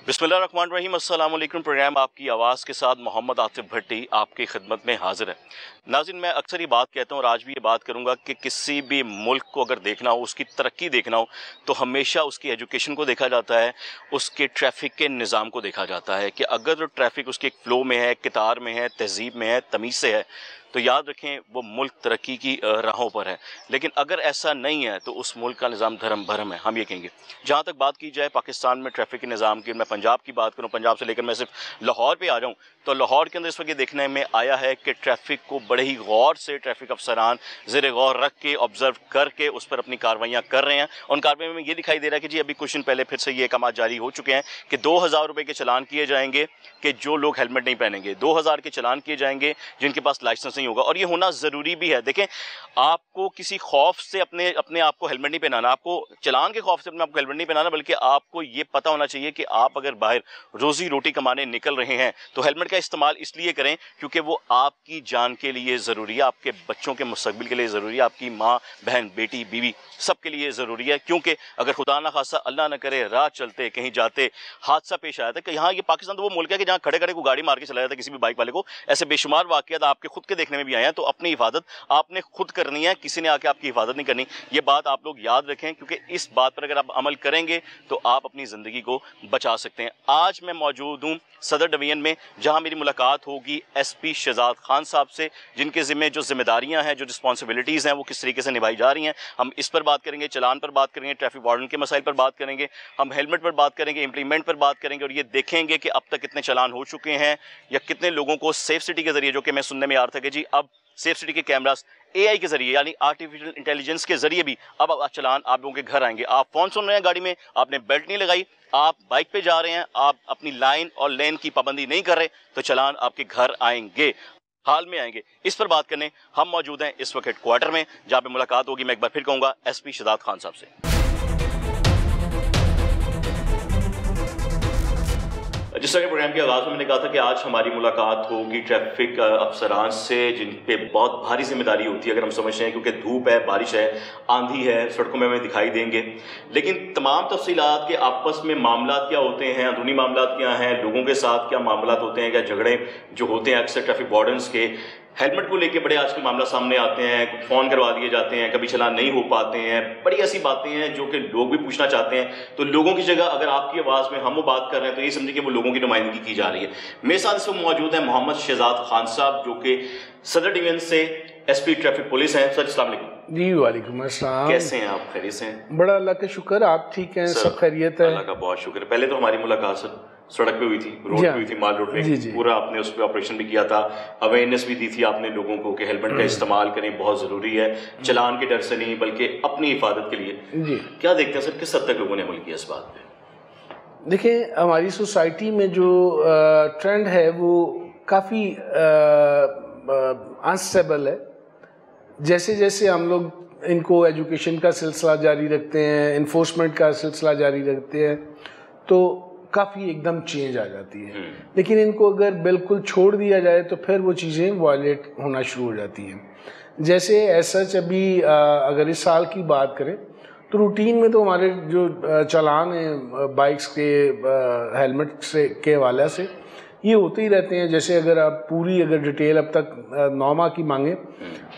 बिस्मिल्लाहिर्रहमानिर्रहीम। अस्सलाम वालेकुम। प्रोग्राम आपकी आवाज़ के साथ मोहम्मद आतिफ भट्टी आपकी खिदमत में हाजिर है। नाज़रीन, मैं अक्सर ही बात कहता हूँ और आज भी ये बात करूँगा कि किसी भी मुल्क को अगर देखना हो, उसकी तरक्की देखना हो, तो हमेशा उसकी एजुकेशन को देखा जाता है, उसके ट्रैफिक के निज़ाम को देखा जाता है कि अगर ट्रैफिक उसके एक फ़्लो में है, कितार में है, तहज़ीब में है, तमीज़ से है, तो याद रखें वो मुल्क तरक्की की राहों पर है। लेकिन अगर ऐसा नहीं है तो उस मुल्क का निज़ाम धर्म भरम है, हम ये कहेंगे। जहाँ तक बात की जाए पाकिस्तान में ट्रैफिक के निज़ाम की, मैं पंजाब की बात करूँ, पंजाब से लेकर मैं सिर्फ लाहौर पे आ जाऊँ, तो लाहौर के अंदर इस वक्त ये देखने में आया है कि ट्रैफिक को बड़े ही गौर से ट्रैफिक अफसरान ज़ेर गौर रख के, ऑब्ज़र्व करके उस पर अपनी कार्रवाइयाँ कर रहे हैं। उन कार्रवाई में ये दिखाई दे रहा है कि जी अभी कुछ दिन पहले फिर से ये अहकाम जारी हो चुके हैं कि 2000 रुपये के चलान किए जाएंगे कि जो लोग हेलमेट नहीं पहनेंगे, 2000 के चलान किए जाएंगे जिनके पास लाइसेंस नहीं होगा। और ये होना ज़रूरी भी है। देखें, आपको किसी खौफ से अपने आप को हेलमेट नहीं पहनाना, आपको चलान के खौफ से अपने आपको हेलमेट नहीं पहनाना, बल्कि आपको ये पता होना चाहिए कि आप अगर बाहर रोज़ी रोटी कमाने निकल रहे हैं तो हेलमेट का इस्तेमाल इसलिए करें क्योंकि वो आपकी जान के लिए ज़रूरी है, आपके बच्चों के मुस्तकबिल के लिए ज़रूरी है, आपकी माँ, बहन, बेटी, बीवी सबके लिए ज़रूरी है। क्योंकि अगर खुदा ना खासा अल्लाह ना करे राह चलते कहीं जाते हादसा पेश आया था कि यहाँ ये पाकिस्तान तो वो मुल्क है कि जहाँ खड़े खड़े को गाड़ी मार के चलाया था किसी भी बाइक वाले को, ऐसे बेशुमार वाक़यात आपके खुद के देखने में भी आए हैं। तो अपनी हिफाजत आपने खुद करनी है, किसी ने आके आपकी हिफाजत नहीं करनी। ये बात आप लोग याद रखें क्योंकि इस बात पर अगर आप अमल करेंगे तो आप अपनी ज़िंदगी को बचा सकते हैं। आज मैं मौजूद हूँ सदर डिवीज़न में, जहाँ मेरी मुलाकात होगी SP शहजाद खान साहब से, जिनके ज़िम्मे जो जिम्मेदारियाँ हैं, जो रिस्पॉन्सिबिलिटीज़ हैं, वो किस तरीके से निभाई जा रही हैं। हम इस पर बात करेंगे, चलान पर बात करेंगे, ट्रैफिक वार्डन के मसाइल पर बात करेंगे, हम हेलमेट पर बात करेंगे, इम्प्लीमेंट पर बात करेंगे और ये देखेंगे कि अब तक कितने चलान हो चुके हैं या कितने लोगों को सेफ सिटी के ज़रिए, जो कि मैं सुनने में आ रहा था कि जी अब सेफ सिटी के कैमरास AI के जरिए यानी आर्टिफिशियल इंटेलिजेंस के जरिए भी अब चलान आप लोगों के घर आएंगे। आप फोन सुन रहे हैं गाड़ी में, आपने बेल्ट नहीं लगाई, आप बाइक पे जा रहे हैं, आप अपनी लाइन और लेन की पाबंदी नहीं कर रहे, तो चलान आपके घर आएंगे, हाल में आएंगे। इस पर बात करने हम मौजूद हैं इस वक्त हेडक्वार्टर में, जहाँ पे मुलाकात होगी, मैं एक बार फिर कहूँगा, SP शहजाद खान साहब से। जिस तरह प्रोग्राम की आगाज़ में मैंने कहा था कि आज हमारी मुलाकात होगी ट्रैफिक अफसरान से, जिन पे बहुत भारी जिम्मेदारी होती है, अगर हम समझते हैं, क्योंकि धूप है, बारिश है, आंधी है, सड़कों में हमें दिखाई देंगे। लेकिन तमाम तफसीलात के आपस में मामला क्या होते हैं, अंदरूनी मामला क्या हैं, लोगों के साथ क्या मामला होते हैं, क्या झगड़े जो होते हैं अक्सर ट्रैफिक वार्डन्स के, हेलमेट को लेके बड़े आजकल मामला सामने आते हैं, फ़ोन करवा दिए जाते हैं, कभी चलान नहीं हो पाते हैं, बड़ी ऐसी बातें हैं जो कि लोग भी पूछना चाहते हैं। तो लोगों की जगह अगर आपकी आवाज़ में हम वो बात कर रहे हैं तो ये समझिए कि वो लोगों की नुमाइंदगी की जा रही है। मेरे साथ इस वक्त मौजूद हैं मोहम्मद शहजाद खान साहब, जो कि सदर डिवीज़न से SP ट्रैफिक पुलिस हैं। सर अस्सलाम वालेकुम। जी वालेकुम अस्सलाम। कैसे हैं आप? खैरियत से हैं? बड़ा अल्लाह का शुक्र, आप ठीक हैं? सब खैरियत है? अल्लाह का बहुत शुक्र। पहले तो हमारी मुलाकात सर सड़क पे हुई थी, रोड पे हुई थी, माल रोड पे, पूरा आपने उस पर ऑपरेशन भी किया था, अवेयरनेस भी दी थी आपने लोगों को कि हेलमेट का इस्तेमाल करें, बहुत ज़रूरी है, चलान के डर से नहीं बल्कि अपनी हिफाजत के लिए। जी क्या देखते हैं सर, किस हद तक लोगों ने अमल किया इस बात पे? देखें, हमारी सोसाइटी में जो ट्रेंड है वो काफ़ी अनस्टेबल है। जैसे जैसे हम लोग इनको एजुकेशन का सिलसिला जारी रखते हैं, इन्फोर्समेंट का सिलसिला जारी रखते हैं, तो काफ़ी एकदम चेंज आ जाती है। लेकिन इनको अगर बिल्कुल छोड़ दिया जाए तो फिर वो चीज़ें वायलेट होना शुरू हो जाती हैं। जैसे सच अभी अगर इस साल की बात करें तो रूटीन में तो हमारे जो चलान हैं बाइक्स के हेलमेट से के हवाले से ये होते ही रहते हैं। जैसे अगर आप पूरी अगर डिटेल अब तक 9 माह की मांगे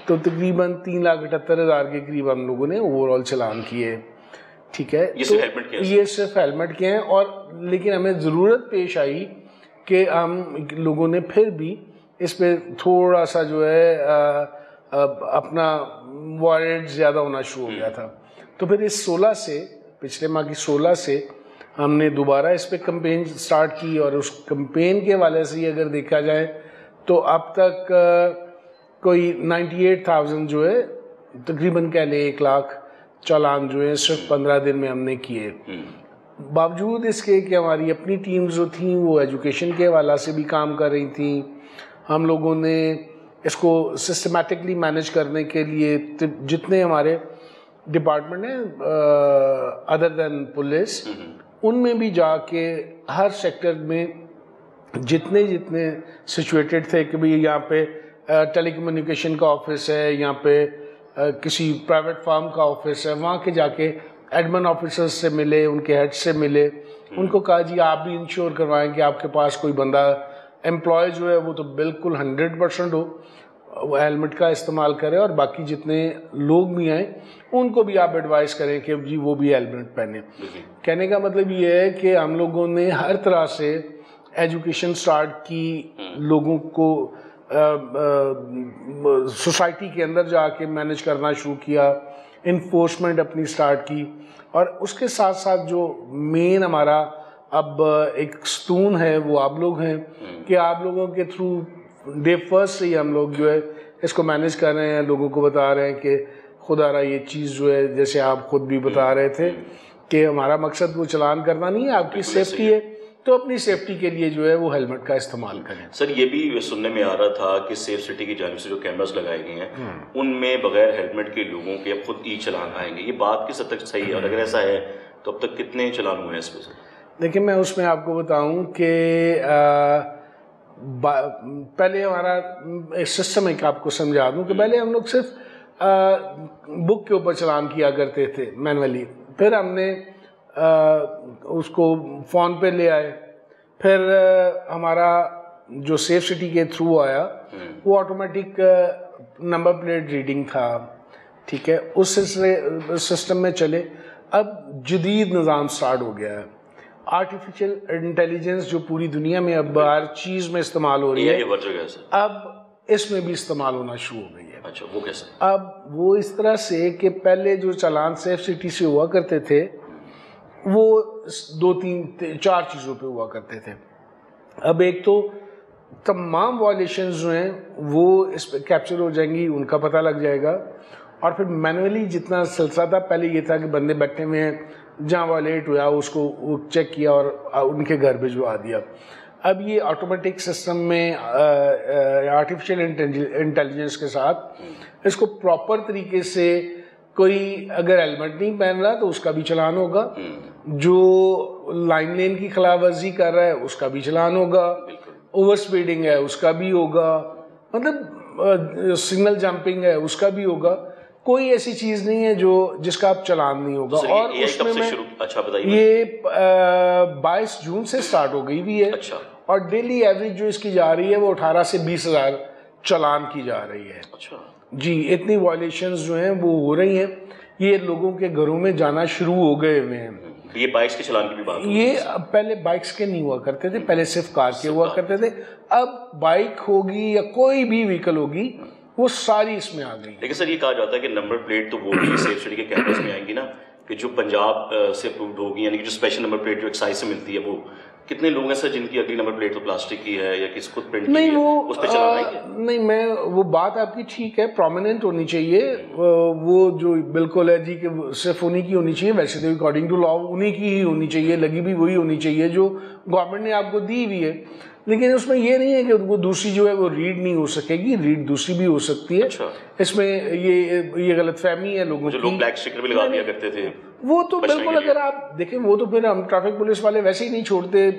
तो तकरीबन 3,78,000 के करीब हम लोगों ने ओवरऑल चलान किए। ठीक है, ये सिर्फ हेलमेट के हैं। और लेकिन हमें ज़रूरत पेश आई कि हम लोगों ने फिर भी इस पर थोड़ा सा जो है अपना वायलेट ज़्यादा होना शुरू हो गया था। तो फिर इस 16 से, पिछले माह की 16 से हमने दोबारा इस पर कैंपेन स्टार्ट की। और उस कैंपेन के हवाले से ही अगर देखा जाए तो अब तक कोई 98,000 जो है, तकरीबन कह लें 1 लाख चालान जो है सिर्फ 15 दिन में हमने किए। बावजूद इसके कि हमारी अपनी टीम्स जो थी वो एजुकेशन के हवाले से भी काम कर रही थी, हम लोगों ने इसको सिस्टमेटिकली मैनेज करने के लिए जितने हमारे डिपार्टमेंट हैं अदर देन पुलिस, उनमें भी जाके हर सेक्टर में जितने जितने सिचुएटेड थे कि भाई यहाँ पे टेलीकम्युनिकेशन का ऑफिस है, यहाँ पे किसी प्राइवेट फार्म का ऑफिस है, वहाँ के जाके एडमिन ऑफिसर्स से मिले, उनके हेड से मिले, उनको कहा जी आप भी इंश्योर करवाएं कि आपके पास कोई बंदा एम्प्लॉय जो है वो तो बिल्कुल 100% हो, वो हेलमेट का इस्तेमाल करें, और बाकी जितने लोग भी आए उनको भी आप एडवाइस करें कि जी वो भी हेलमेट पहने। कहने का मतलब ये है कि हम लोगों ने हर तरह से एजुकेशन स्टार्ट की, लोगों को सोसाइटी के अंदर जाके मैनेज करना शुरू किया, इन्फोर्समेंट अपनी स्टार्ट की, और उसके साथ साथ जो मेन हमारा अब एक स्तून है वो आप लोग हैं कि आप लोगों के थ्रू डे फर्स्ट से ही हम लोग जो है इसको मैनेज कर रहे हैं, लोगों को बता रहे हैं कि खुदारा ये चीज़ जो है, जैसे आप खुद भी बता रहे थे कि हमारा मकसद वो चलान करना नहीं है, आपकी सेफ्टी है, तो अपनी सेफ्टी के लिए जो है वो हेलमेट का इस्तेमाल करें। सर ये भी सुनने में आ रहा था कि सेफ सिटी की जानिब से जो कैमरास लगाए गए हैं उनमें बगैर हेलमेट के लोगों के अब खुद ई चलान आएंगे, ये बात किस हद तक सही है, और अगर ऐसा है तो अब तक कितने चलान हुए हैं इस पर? देखिए मैं उसमें आपको बताऊं कि पहले हमारा एक सिस्टम एक आपको समझा दूं कि पहले हम लोग सिर्फ बुक के ऊपर चलान किया करते थे मैनुअली, फिर हमने उसको फ़ोन पे ले आए, फिर हमारा जो सेफ सिटी के थ्रू आया वो ऑटोमेटिक नंबर प्लेट रीडिंग था, ठीक है, उस सिस्टम में चले। अब जदीद निज़ाम स्टार्ट हो गया है, आर्टिफिशियल इंटेलिजेंस जो पूरी दुनिया में अब हर चीज़ में इस्तेमाल हो रही है, अब इसमें भी इस्तेमाल होना शुरू हो गई है। अच्छा, वो कैसे? अब वो इस तरह से कि पहले जो चालान सेफ सिटी से हुआ करते थे वो 2-3-4 चीज़ों पे हुआ करते थे। अब एक तो तमाम वायलेशंस जो हैं वो इस पर कैप्चर हो जाएंगी, उनका पता लग जाएगा, और फिर मैनुअली जितना सिलसिला था, पहले ये था कि बंदे बैठे हुए हैं, जहाँ वायलेट हुआ उसको चेक किया और उनके घर भिजवा दिया। अब ये ऑटोमेटिक सिस्टम में आर्टिफिशियल इंटेलिजेंस के साथ इसको प्रॉपर तरीके से, कोई अगर हेलमेट नहीं पहन रहा तो उसका भी चलान होगा, जो लाइन लेन की खिलाफवर्जी कर रहा है उसका भी चलान होगा, ओवर स्पीडिंग है उसका भी होगा, मतलब सिग्नल जंपिंग है उसका भी होगा, कोई ऐसी चीज़ नहीं है जो जिसका आप चलान नहीं होगा। और उसमें मैं ये 22 जून से स्टार्ट हो गई भी है। अच्छा। और डेली एवरेज जो इसकी जा रही है वो 18 से 20 हज़ार चलान की जा रही है। अच्छा जी, इतनी वायलेशंस जो हैं वो हो रही हैं, ये लोगों के घरों में जाना शुरू हो गए हुए हैं। ये बाइक्स के चलान की भी बात, ये पहले बाइक्स के नहीं हुआ करते थे, पहले सिर्फ कार के हुआ करते थे, अब बाइक होगी या कोई भी व्हीकल होगी वो सारी इसमें आ गई। लेकिन सर ये कहा जाता है कि नंबर प्लेट तो वो भी सेफ सिटी के कैमरास में आएंगी ना, कि जो पंजाब से अप्रूव्ड होगी, यानी कि जो स्पेशल नंबर प्लेट जो एक्साइज से मिलती है, वो कितने लोग हैं सर जिनकी अगली नंबर प्लेट तो प्लास्टिक की है या किसी खुद प्रिंट की है, उस पे चलाना है? नहीं, मैं वो बात आपकी ठीक है, प्रोमिनेंट होनी चाहिए, वो जो बिल्कुल है जी कि सिर्फ उन्हीं की होनी चाहिए, वैसे तो अकॉर्डिंग टू लॉ उन्हीं की ही होनी चाहिए, लगी भी वही होनी चाहिए जो गवर्नमेंट ने आपको दी हुई है। लेकिन उसमें ये नहीं है कि वो दूसरी जो है वो रीड नहीं हो सकेगी, रीड दूसरी भी हो सकती है। अच्छा। इसमें ये गलतफहमी है लोगों की। जो लोग ब्लैक स्टिकर भी लगा दिया करते थे वो तो बिल्कुल, अगर आप देखें वो तो फिर हम ट्रैफिक पुलिस वाले वैसे ही नहीं छोड़ते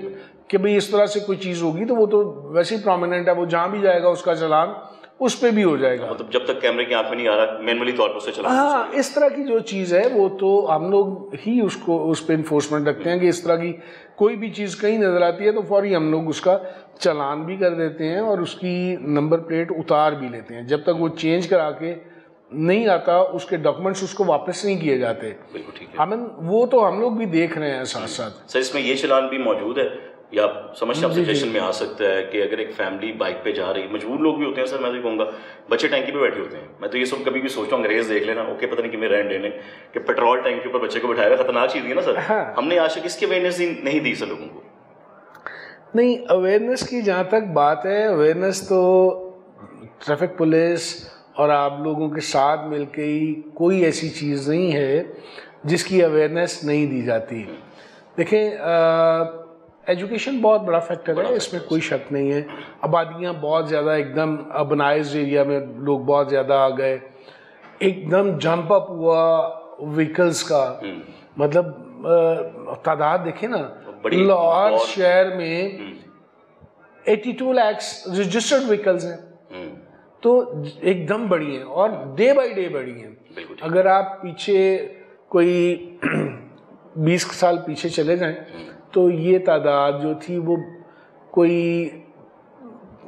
कि भाई इस तरह से कोई चीज़ होगी तो वो तो वैसे ही प्रोमिनेंट है, वो जहाँ भी जाएगा उसका चलान उस पे भी हो जाएगा। मतलब जब तक कैमरे की आंख में नहीं आ रहा मैनुअली तौर पर उसे चलाना। हाँ, इस तरह की जो चीज़ है वो तो हम लोग ही उसको उस पर इन्फोर्समेंट रखते हैं कि इस तरह की कोई भी चीज़ कहीं नज़र आती है तो फौरी हम लोग उसका चलान भी कर देते हैं और उसकी नंबर प्लेट उतार भी लेते हैं। जब तक वो चेंज करा के नहीं आता उसके डॉक्यूमेंट्स उसको वापस नहीं किए जाते। बिल्कुल ठीक है, वो तो हम लोग भी देख रहे हैं साथ साथ। सर इसमें ये चलान भी मौजूद है या समस्या सिचुएशन में आ सकता है कि अगर एक फैमिली बाइक पे जा रही, मजबूर लोग भी होते हैं सर, मैं तो कहूँगा बच्चे टैंकी पे बैठे होते हैं, मैं तो ये सब कभी भी सोचता हूँ अंग्रेज देख लेना, ओके पता नहीं कि मेरे रहने कि पेट्रोल टैंक के ऊपर बच्चे को बिठाया, खतरनाक चीज़ है ना सर। हाँ। हमने आज तक इसकी अवेयरनेस नहीं दी सर लोगों को। नहीं, अवेयरनेस की जहाँ तक बात है, अवेयरनेस तो ट्रैफिक पुलिस और आप लोगों के साथ मिलके ही, कोई ऐसी चीज़ नहीं है जिसकी अवेयरनेस नहीं दी जाती। देखें, एजुकेशन बहुत बड़ा फैक्टर है, इसमें कोई शक नहीं है। आबादियाँ बहुत ज़्यादा एकदम अर्बनाइज्ड एरिया में लोग बहुत ज़्यादा आ गए, एकदम जंप अप हुआ व्हीकल्स का, मतलब तादाद देखें ना, लाहौर शहर में 82 लाख रजिस्टर्ड व्हीकल्स हैं, तो एकदम बढ़ी हैं और डे बाय डे बढ़ी हैं। अगर आप पीछे कोई 20 साल पीछे चले जाएं तो ये तादाद जो थी वो कोई,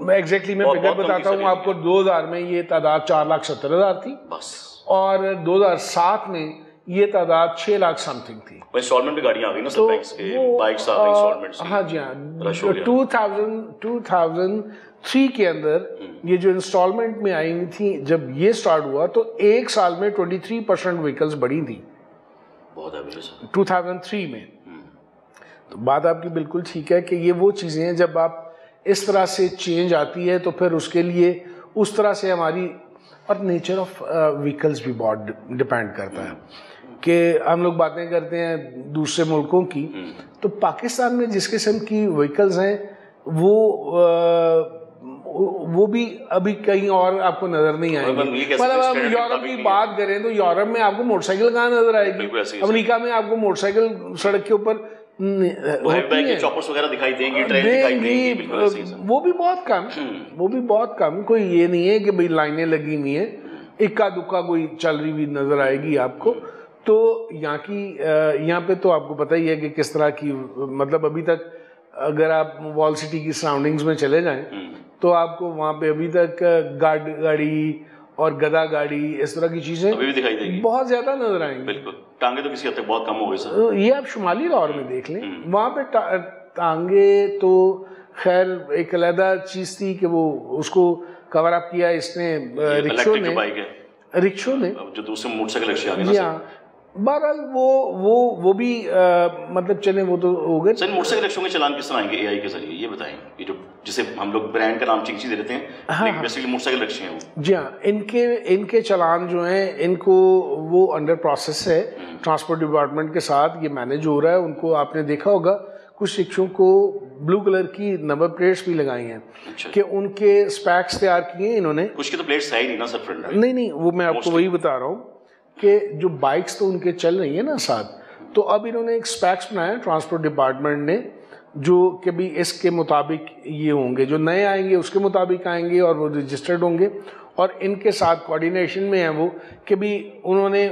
मैं एग्जैक्टली मैं फिगर बताता हूँ आपको, 2000 में ये तादाद 4,70,000 थी बस, और 2007 में ये तादाद 6 लाख समथिंग थी। इंस्टॉलमेंट में गाड़ियाँ आ गई ना सर, बैंक्स के बाइक्स आ गई इंस्टॉलमेंट से। हाँ जी हाँ, 2003 के अंदर ये जो इंस्टॉलमेंट में आई हुई थी, जब ये स्टार्ट हुआ तो एक साल में 23% व्हीकल्स बढ़ी थी, बहुत है 2003 में। तो बात आपकी बिल्कुल ठीक है कि ये वो चीज़ें हैं, जब आप इस तरह से चेंज आती है तो फिर उसके लिए उस तरह से हमारी, और नेचर ऑफ व्हीकल्स भी बहुत डिपेंड करता है कि हम लोग बातें करते हैं दूसरे मुल्कों की, तो पाकिस्तान में जिस किस्म की व्हीकल्स हैं वो भी अभी कहीं और आपको नजर नहीं आएंगे। मतलब हम यूरोप की बात करें तो यूरोप में आपको मोटरसाइकिल कहाँ नजर आएगी, अमेरिका में आपको मोटरसाइकिल सड़क के ऊपर चॉपर्स वगैरह दिखाई देंगी, ट्रेन दिखाई देंगी, वो भी बहुत कम, वो भी बहुत कम। कोई ये नहीं है कि भाई लाइनें लगी हुई हैं, इक्का दुक्का कोई चल रही हुई नजर आएगी आपको। तो यहाँ पे तो आपको पता ही है कि किस तरह की, मतलब अभी तक अगर आप वॉल सिटी की सराउंडिंग्स में चले जाएं तो आपको वहाँ पे अभी तक गाड़ी और गधा गाड़ी, इस तरह की चीजें अभी भी दिखाई देंगी, बहुत ज्यादा नजर आएंगी। बिल्कुल, टांगे तो किसी हद तक बहुत कम हो गई सर। ये आप शुमाली लाहौर में देख लें, वहाँ पे टांगे तो खैर एक अलग चीज थी कि वो उसको कवर अप किया इसने रिक्शों ने जो दूसरे मोटरसाइकिल रिक्शे आ गए ना। बहरहाल वो भी मतलब चले, वो तो हो गए। सर मोटरसाइकिल रिक्शों के चलान किस तरह आएंगे एआई के जरिए, ये बताएं। ये जो जिसे हम लोग ब्रांड का नाम चिंची दे देते हैं, लेकिन बेसिकली मोटरसाइकिल रिक्शे हैं वो। जी हाँ, इनके चलान जो हैं, इनको वो अंडर प्रोसेस है ट्रांसपोर्ट डिपार्टमेंट के साथ, ये मैनेज हो रहा है। उनको आपने देखा होगा कुछ रिक्शों को ब्लू कलर की नंबर प्लेट्स भी लगाई हैं। अच्छा। कि उनके स्पैक्स तैयार किए इन्होंने। कुछ की तो प्लेट्स है ही नहीं ना सर फ्रंट। नहीं, वो मैं आपको वही बता रहा हूँ कि जो बाइक्स तो उनके चल रही है ना साथ, तो अब इन्होंने एक स्पैक्स बनाया ट्रांसपोर्ट डिपार्टमेंट ने, जो कि भी इसके मुताबिक ये होंगे, जो नए आएंगे उसके मुताबिक आएंगे और वो रजिस्टर्ड होंगे। और इनके साथ कोऑर्डिनेशन में है वो कि भी उन्होंने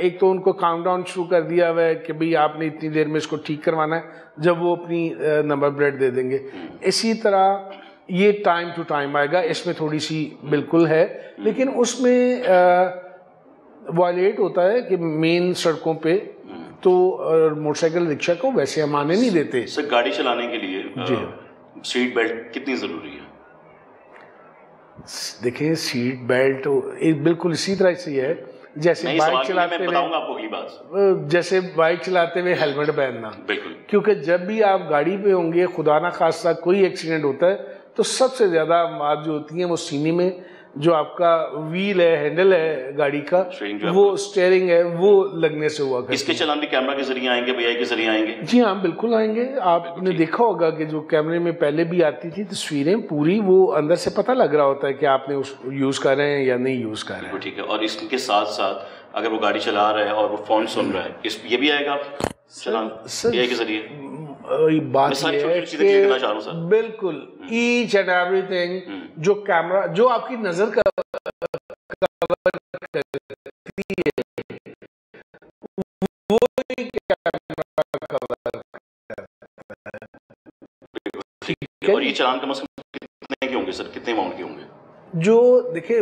एक तो उनको काउंटडाउन शुरू कर दिया हुआ है कि भाई आपने इतनी देर में इसको ठीक करवाना है, जब वो अपनी नंबर प्लेट दे देंगे। इसी तरह ये टाइम टू टाइम आएगा, इसमें थोड़ी सी बिल्कुल है, लेकिन उसमें वायलेट होता है कि मेन सड़कों पे तो मोटरसाइकिल रिक्शा को वैसे हम आने नहीं देते। सर गाड़ी चलाने के लिए सीट बेल्ट कितनी जरूरी है? देखिए सीट बेल्ट बिल्कुल इसी तरह से है जैसे बाइक चलाते हुए, जैसे बाइक चलाते हुए हेलमेट पहनना। बिल्कुल, क्योंकि जब भी आप गाड़ी पे होंगे, खुदा ना खास्ता कोई एक्सीडेंट होता है तो सबसे ज्यादा बात जो होती है वो सीने में जो आपका व्हील है, हैंडल है गाड़ी का, वो स्टीयरिंग है, वो लगने से हुआ। इसके चलान भी कैमरा के जरिए आएंगे, एआई के जरिए आएंगे? जी हाँ, बिल्कुल आएंगे। आपने देखा होगा कि जो कैमरे में पहले भी आती थी तस्वीरें पूरी, वो अंदर से पता लग रहा होता है कि आपने उस यूज कर रहे हैं या नहीं यूज कर रहे हैं। ठीक है। और इसके साथ साथ अगर वो गाड़ी चला रहा है और वो फोन सुन रहा है, ये भी आएगा चलान एआई के जरिए? बात ये है कि बिल्कुल ईच एंड एवरीथिंग जो कैमरा, जो आपकी नजर का वो कैमरा कवर करता है। और ये चलान कम से कम कितने के होंगे सर, कितने अमाउंट के होंगे? जो देखिए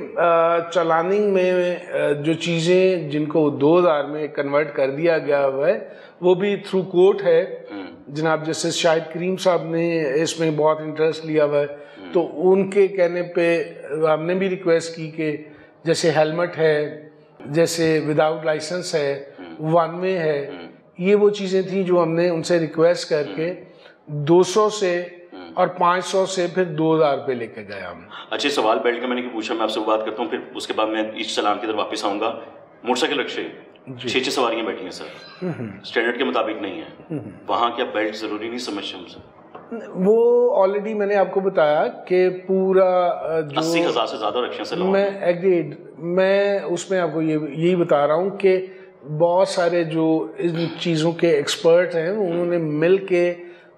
चलानिंग में जो चीज़ें जिनको 2000 में कन्वर्ट कर दिया गया हुआ है वो भी थ्रू कोर्ट है। जनाब जैसे शाहिद करीम साहब ने इसमें बहुत इंटरेस्ट लिया हुआ है, तो उनके कहने पे हमने भी रिक्वेस्ट की कि जैसे हेलमेट है, जैसे विदाउट लाइसेंस है, वन वे है, ये वो चीज़ें थी जो हमने उनसे रिक्वेस्ट करके 200 से और 500 से फिर 2000 पे लेके गया हम। अच्छे सवाल बेल्ट का मैंने पूछा, मैं आपसे बात करता हूँ, फिर उसके बाद मैं इस चलान की तरफ वापस आऊँगा। मोटरसाइकिल रिक्शे 6 सवारियाँ बैठी हैं सर, स्टैंडर्ड के मुताबिक नहीं है, वहाँ क्या बेल्ट ज़रूरी नहीं समझते हमसे? वो ऑलरेडी मैंने आपको बताया कि पूरा जो 80,000 से ज़्यादा रिक्शे सर, मैं एग्रीड, मैं उसमें आपको यही बता रहा हूँ कि बहुत सारे जो इन चीज़ों के एक्सपर्ट हैं उन्होंने मिल के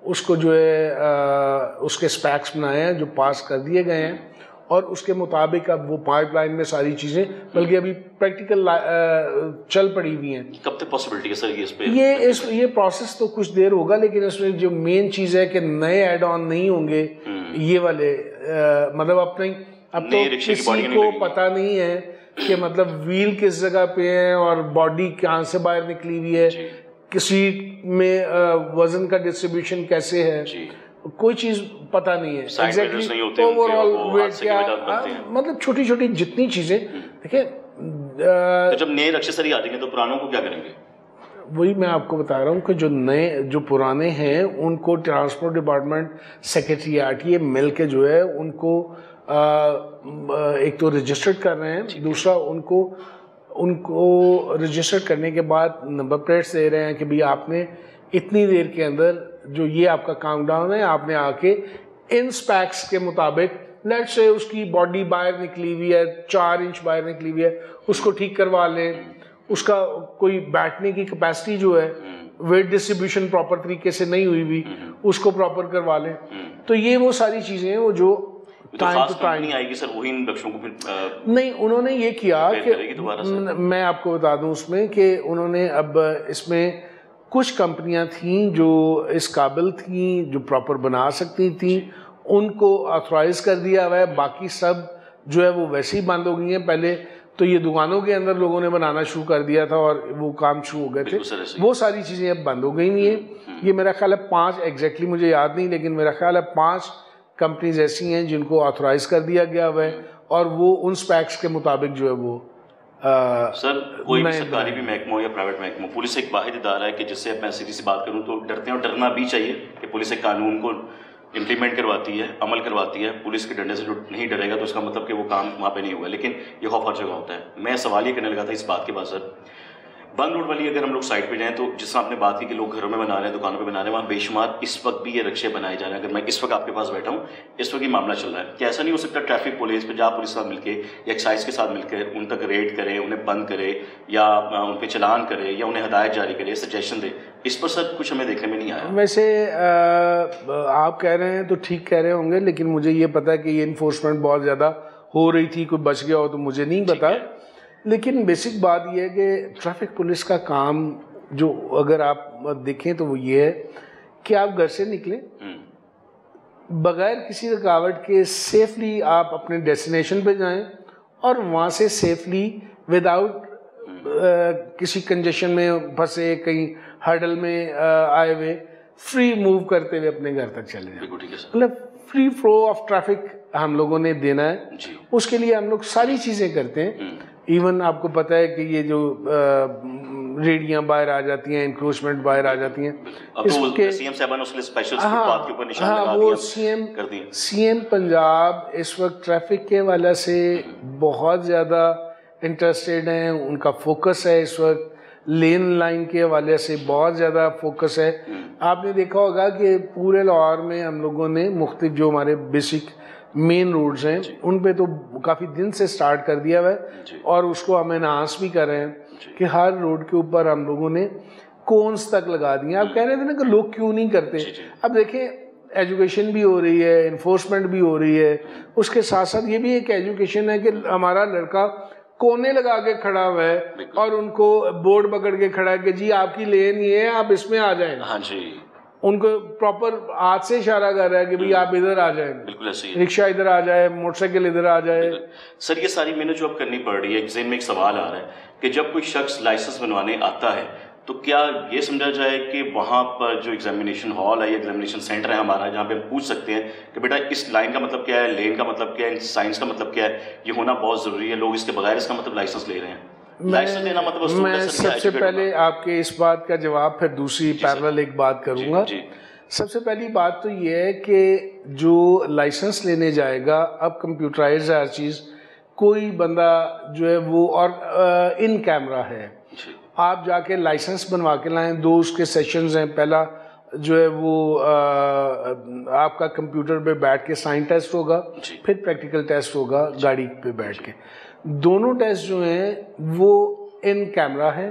उसको जो है उसके स्पैक्स बनाए हैं जो पास कर दिए गए हैं, और उसके मुताबिक अब वो पाइपलाइन में सारी चीज़ें बल्कि अभी प्रैक्टिकल चल पड़ी हुई हैं। कब तक पॉसिबिलिटी है सर ये इस पे? ये प्रोसेस तो कुछ देर होगा, लेकिन इसमें जो मेन चीज़ है कि नए एड ऑन नहीं होंगे ये वाले मतलब अब तो किसी को पता नहीं है कि मतलब व्हील किस जगह पे है और बॉडी कहाँ से बाहर निकली हुई है, किसी में वजन का डिस्ट्रीब्यूशन कैसे है, कोई चीज पता नहीं है एग्जैक्टली ओवरऑल वेट क्या, मतलब छोटी छोटी जितनी चीजें देखिए। तो जब नए रक्षसरी आ जाएंगे तो पुरानों को क्या करेंगे? वही मैं आपको बता रहा हूँ कि जो पुराने हैं उनको ट्रांसपोर्ट डिपार्टमेंट सेक्रेटरीट ये मिल के जो है उनको एक तो रजिस्टर्ड कर रहे हैं, दूसरा उनको रजिस्टर करने के बाद नंबर प्लेट्स दे रहे हैं कि भाई आपने इतनी देर के अंदर जो ये आपका काउंटडाउन है, आपने आके इन स्पेक्स के मुताबिक लेट से उसकी बॉडी बाहर निकली हुई है 4 इंच बाहर निकली हुई है, उसको ठीक करवा लें, उसका कोई बैठने की कैपेसिटी जो है वेट डिस्ट्रीब्यूशन प्रॉपर तरीके से नहीं हुई हुई उसको प्रॉपर करवा लें। तो ये वो सारी चीज़ें हैं वो जो टाइम टू टाइम नहीं आएगी सर, वही इन लक्ष्यों को फिर नहीं उन्होंने ये किया कि मैं आपको बता दूं उसमें कि उन्होंने अब इसमें कुछ कंपनियां थीं जो इस काबिल थीं जो प्रॉपर बना सकती थीं, उनको ऑथराइज कर दिया हुआ है, बाकी सब जो है वो वैसे ही बंद हो गई हैं। पहले तो ये दुकानों के अंदर लोगों ने बनाना शुरू कर दिया था और वो काम शुरू हो गए थे, वो सारी चीज़ें अब बंद हो गई नहीं है। ये मेरा ख्याल है 5 एग्जैक्टली मुझे याद नहीं, लेकिन मेरा ख्याल है 5 कंपनीज ऐसी हैं जिनको ऑथराइज कर दिया गया हुआ है और वो उन स्पेक्स के मुताबिक जो है वो सर कोई भी सरकारी भी महकमा हो या प्राइवेट महकमा, पुलिस एक वाहिद इदारा है कि जिससे मैं सीधी सी बात करूं तो डरते हैं और डरना भी चाहिए कि पुलिस एक कानून को इम्प्लीमेंट करवाती है, अमल करवाती है। पुलिस के डरने से जो नहीं डरेगा तो उसका मतलब कि वो काम वहाँ पे नहीं होगा, लेकिन ये खौफ हर जगह होता है। मैं सवाल ये करने लगा था इस बात के बाद सर, बंद रोड वाली अगर हम लोग साइड पे जाएं तो जिस आपने बात की कि लोग घरों में बना रहे हैं, दुकानों पे बना रहे हैं, वहाँ बेशुमार इस वक्त भी ये रिक्शे बनाए जा रहे हैं। अगर मैं इस वक्त आपके पास बैठा हूँ, इस वक्त ये मामला चल रहा है, क्या ऐसा नहीं हो सकता ट्रैफिक पुलिस पंजाब पुलिस के साथ मिलकर या एक्साइज के साथ मिलकर उन तक रेड करे, उन्हें बंद करे या उन पर चलान करे या उन्हें हदायत जारी करे, सजेशन दे? इस पर सर कुछ हमें देखने में नहीं आया। वैसे आप कह रहे हैं तो ठीक कह रहे होंगे, लेकिन मुझे ये पता है कि ये इन्फोर्समेंट बहुत ज़्यादा हो रही थी, कोई बच गया हो तो मुझे नहीं पता। लेकिन बेसिक बात यह है कि ट्रैफिक पुलिस का काम जो अगर आप देखें तो वो ये है कि आप घर से निकलें बगैर किसी रुकावट के, सेफली आप अपने डेस्टिनेशन पे जाएं और वहाँ से सेफली विदाउट किसी कंजेशन में फंसे, कहीं हर्डल में आए हुए, फ्री मूव करते हुए अपने घर तक चले जाएं। मतलब फ्री फ्लो ऑफ ट्रैफिक हम लोगों ने देना है, उसके लिए हम लोग सारी चीज़ें करते हैं। इवन आपको पता है कि ये जो रेडियां बाहर आ जाती हैं, इंक्रोचमेंट बाहर आ जाती हैं, इसके सीएम साहब ने उसके स्पेशल बात के ऊपर निशान लगा वो दिया। सीएम पंजाब इस वक्त ट्रैफिक के वाला से बहुत ज़्यादा इंटरेस्टेड हैं, उनका फोकस है इस वक्त लेन लाइन के हवाले से बहुत ज़्यादा फोकस है। आपने देखा होगा कि पूरे लाहौर में हम लोगों ने मुख्तलिफ जो हमारे बेसिक मेन रोड्स हैं उन पे तो काफ़ी दिन से स्टार्ट कर दिया हुआ है और उसको हम एनहांस भी कर रहे हैं कि हर रोड के ऊपर हम लोगों ने कोन्स तक लगा दिए। आप कह रहे थे ना कि लोग क्यों नहीं करते, अब देखें एजुकेशन भी हो रही है, इन्फोर्समेंट भी हो रही है, उसके साथ साथ ये भी एक एजुकेशन है कि हमारा लड़का कोने लगा के खड़ा हुआ है और उनको बोर्ड पकड़ के खड़ा है कि जी आपकी लेन ये है, आप इसमें आ जाएं। हाँ जी, उनको प्रॉपर हाथ से इशारा कर रहा है कि भाई आप इधर आ जाएं, बिल्कुल ऐसे ही, रिक्शा इधर आ जाए, मोटरसाइकिल इधर आ जाए। सर ये सारी मेहनत जो अब करनी पड़ रही है, ज़हन में एक सवाल आ रहा है कि जब कोई शख्स लाइसेंस बनवाने आता है तो क्या ये समझा जाए कि वहाँ पर जो एग्जामिनेशन हॉल है या एग्जामिनेशन सेंटर है हमारा, जहाँ पे हम पूछ सकते हैं कि बेटा इस लाइन का मतलब क्या है, लेन का मतलब क्या है, साइंस का मतलब क्या है, ये होना बहुत ज़रूरी है, लोग इसके बगैर इसका मतलब लाइसेंस ले रहे हैं। लाइसेंस लेना मतलब मैं सबसे पहले आपके इस बात का जवाब फिर दूसरी पैरेलल एक बात करूँगा। सबसे पहली बात तो ये है कि जो लाइसेंस लेने जाएगा, अब कंप्यूटराइज है हर चीज़, कोई बंदा जो है वो और इन कैमरा है, आप जाके लाइसेंस बनवा के लाएं। 2 उसके सेशंस हैं, पहला जो है वो आपका कंप्यूटर पे बैठ के साइन टेस्ट होगा, फिर प्रैक्टिकल टेस्ट होगा गाड़ी पे बैठ के। दोनों टेस्ट जो हैं वो इन कैमरा है